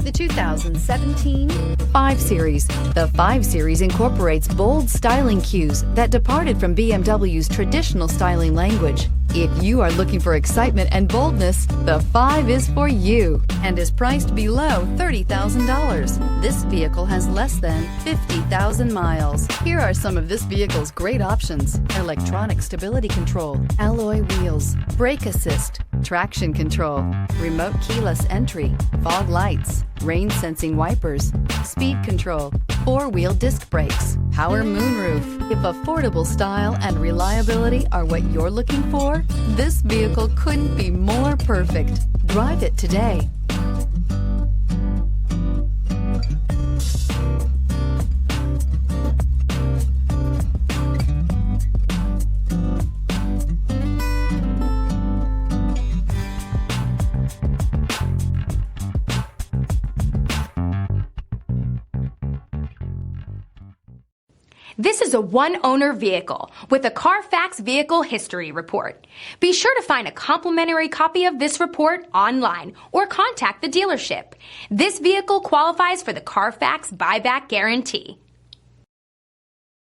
The 2017 5 Series. The 5 Series incorporates bold styling cues that departed from BMW's traditional styling language. If you are looking for excitement and boldness, the 5 is for you and is priced below $30,000. This vehicle has less than 50,000 miles. Here are some of this vehicle's great options: electronic stability control, alloy wheels, brake assist, traction control, remote keyless entry, fog lights, rain sensing wipers, speed control, 4-wheel disc brakes, power moonroof. If affordable style and reliability are what you're looking for, this vehicle couldn't be more perfect. Drive it today. This is a one-owner vehicle with a Carfax Vehicle History Report. Be sure to find a complimentary copy of this report online or contact the dealership. This vehicle qualifies for the Carfax Buyback Guarantee.